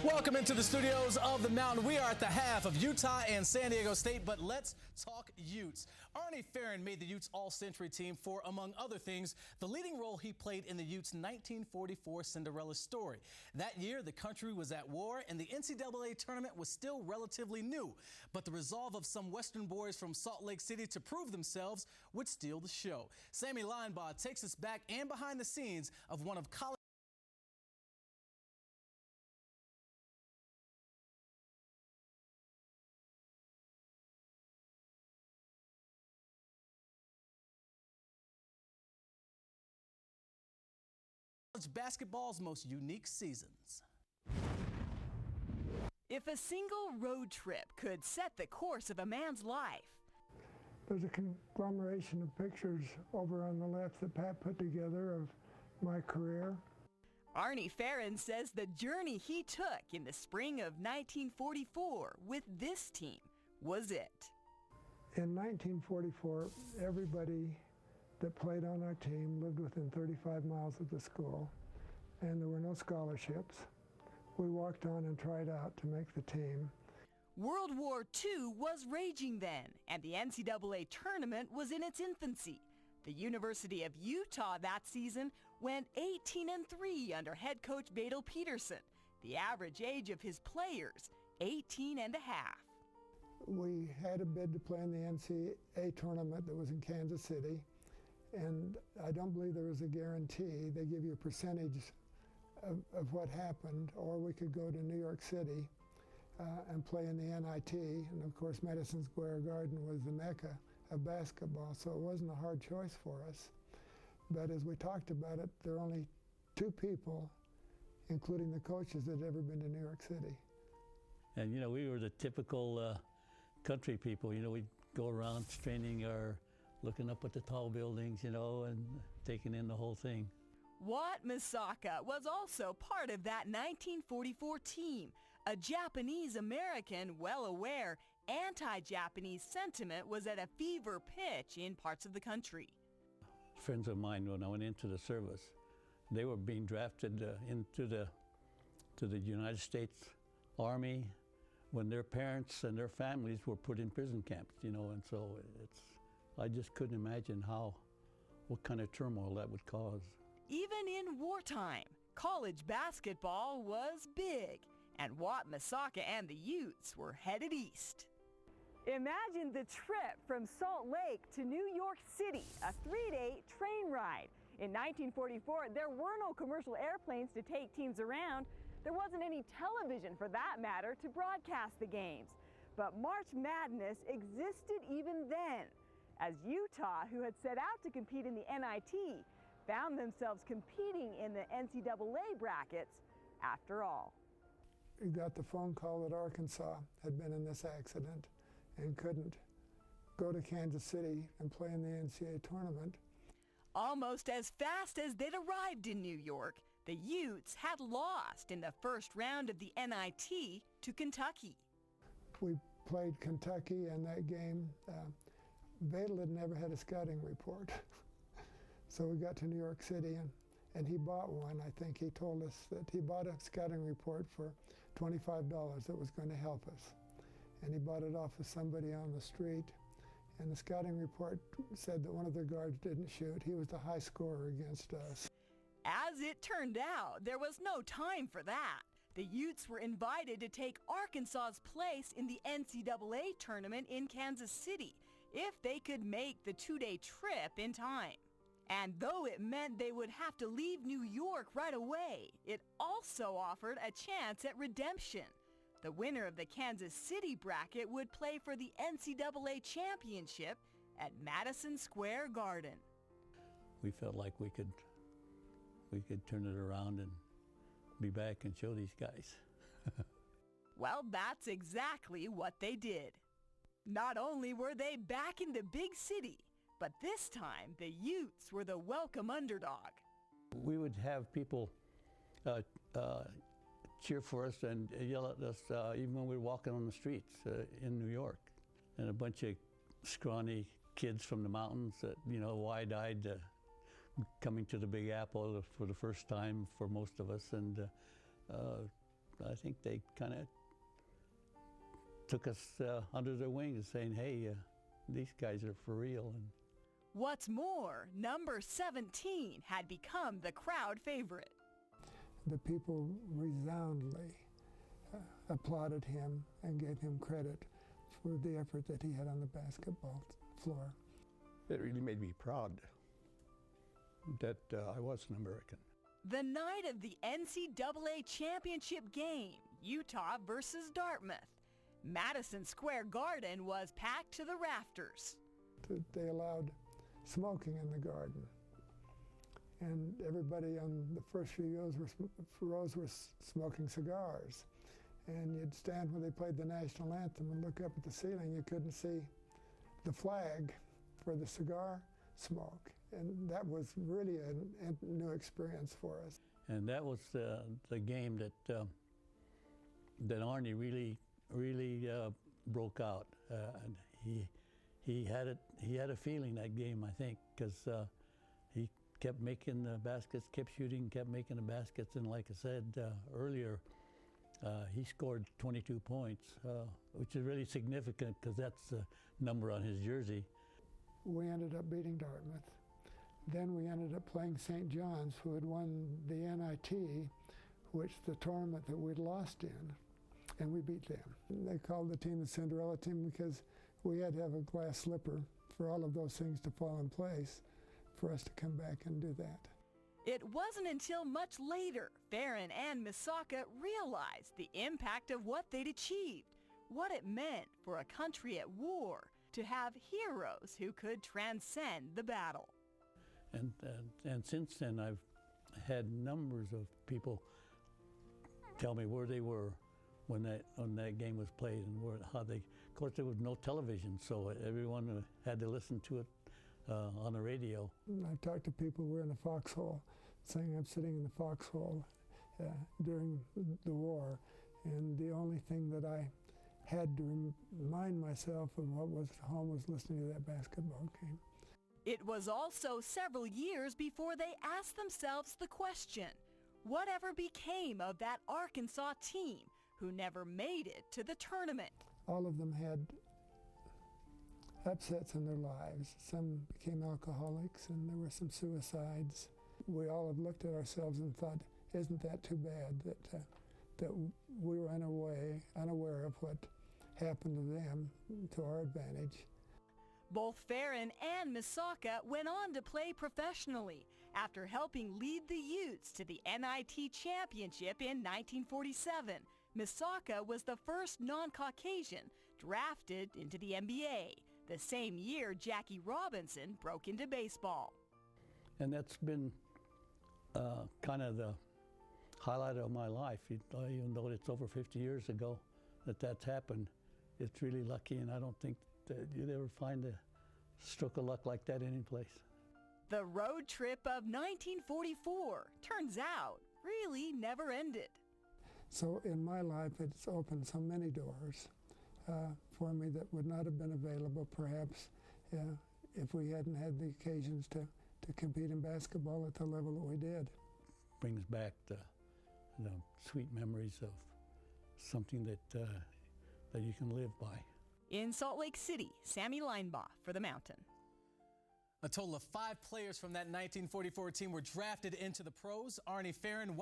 Welcome into the studios of the Mountain. We are at the half of Utah and San Diego State, but let's talk Utes. Arnie Farron made the Utes All-Century team for, among other things, the leading role he played in the Utes' 1944 Cinderella story. That year, the country was at war and the NCAA tournament was still relatively new, but the resolve of some Western boys from Salt Lake City to prove themselves would steal the show. Sammy Linebaugh takes us back and behind the scenes of one of college basketball's most unique seasons. If a single road trip could set the course of a man's life. There's a conglomeration of pictures over on the left that Pat put together of my career. Arnie Farron says the journey he took in the spring of 1944 with this team was it. In 1944, everybody that played on our team lived within 35 miles of the school, and there were no scholarships. We walked on and tried out to make the team. World War II was raging then, and the NCAA tournament was in its infancy. The University of Utah that season went 18-3 under head coach Badel Peterson. The average age of his players, 18 and a half. We had a bid to play in the NCAA tournament that was in Kansas City. And I don't believe there was a guarantee. They give you a percentage of what happened, or we could go to New York City and play in the NIT. And of course, Madison Square Garden was the mecca of basketball, so it wasn't a hard choice for us. But as we talked about it, there are only two people, including the coaches, that had ever been to New York City. And, you know, we were the typical country people. You know, we'd go around straining our looking up at the tall buildings, you know, and taking in the whole thing. Wat Misaka was also part of that 1944 team, a Japanese-American well aware anti-Japanese sentiment was at a fever pitch in parts of the country. Friends of mine, when I went into the service, they were being drafted into the United States Army when their parents and their families were put in prison camps, you know, and so I just couldn't imagine what kind of turmoil that would cause. Even in wartime, college basketball was big, and Wat Misaka and the Utes were headed east. Imagine the trip from Salt Lake to New York City, a 3-day train ride. In 1944, there were no commercial airplanes to take teams around. There wasn't any television, for that matter, to broadcast the games. But March Madness existed even then, as Utah, who had set out to compete in the NIT, found themselves competing in the NCAA brackets after all. We got the phone call that Arkansas had been in this accident and couldn't go to Kansas City and play in the NCAA tournament. Almost as fast as they'd arrived in New York, the Utes had lost in the first round of the NIT to Kentucky. We played Kentucky, and that game, Badel had never had a scouting report. So we got to New York City, and he bought one. I think he told us that he bought a scouting report for $25 that was going to help us. And he bought it off of somebody on the street. And the scouting report said that one of their guards didn't shoot. He was the high scorer against us. As it turned out, there was no time for that. The Utes were invited to take Arkansas's place in the NCAA tournament in Kansas City if they could make the 2-day trip in time. And though it meant they would have to leave New York right away, it also offered a chance at redemption. The winner of the Kansas City bracket would play for the NCAA championship at Madison Square Garden. We felt like we could turn it around and be back and show these guys. Well, that's exactly what they did. Not only were they back in the big city, but this time the Utes were the welcome underdog. We would have people cheer for us and yell at us even when we were walking on the streets in New York. And a bunch of scrawny kids from the mountains that, you know, wide-eyed, coming to the Big Apple for the first time for most of us. And I think they kind of took us under their wings, saying, hey, these guys are for real. And what's more, number 17 had become the crowd favorite. The people resoundingly applauded him and gave him credit for the effort that he had on the basketball floor. it really made me proud that I was an American. The night of the NCAA championship game, Utah versus Dartmouth. Madison Square Garden was packed to the rafters. They allowed smoking in the garden. And everybody on the first few rows were smoking cigars. And you'd stand when they played the national anthem and look up at the ceiling. You couldn't see the flag for the cigar smoke. And that was really a new experience for us. And that was the game that Arnie really broke out. And he had a feeling that game, I think, because he kept making the baskets, kept shooting, kept making the baskets, and like I said earlier, he scored 22 points, which is really significant because that's the number on his jersey. We ended up beating Dartmouth. Then we ended up playing St. John's, who had won the NIT, which the tournament that we'd lost in, and we beat them. They called the team the Cinderella team because we had to have a glass slipper for all of those things to fall in place for us to come back and do that. It wasn't until much later Farron and Misaka realized the impact of what they'd achieved, what it meant for a country at war to have heroes who could transcend the battle. And since then, I've had numbers of people tell me where they were when that game was played and how they. Of course, there was no television, so everyone had to listen to it on the radio. I've talked to people who were in the foxhole, saying I'm sitting in the foxhole during the war, and the only thing that I had to remind myself of what was at home was listening to that basketball game. It was also several years before they asked themselves the question, whatever became of that Arkansas team who never made it to the tournament? All of them had upsets in their lives. Some became alcoholics, and there were some suicides. We all have looked at ourselves and thought, isn't that too bad that we were unaware of what happened to them to our advantage. Both Farron and Misaka went on to play professionally after helping lead the Utes to the NIT championship in 1947. Misaka was the first non-Caucasian drafted into the NBA, the same year Jackie Robinson broke into baseball. And that's been kind of the highlight of my life. Even though it's over 50 years ago that's happened, it's really lucky, and I don't think that you'd ever find a stroke of luck like that anyplace. The road trip of 1944, turns out, really never ended. So in my life, it's opened so many doors for me that would not have been available perhaps if we hadn't had the occasions to compete in basketball at the level that we did. Brings back the sweet memories of something that you can live by. In Salt Lake City, Sammy Linebaugh for the Mountain. A total of 5 players from that 1944 team were drafted into the pros. Arnie, Farron, Wat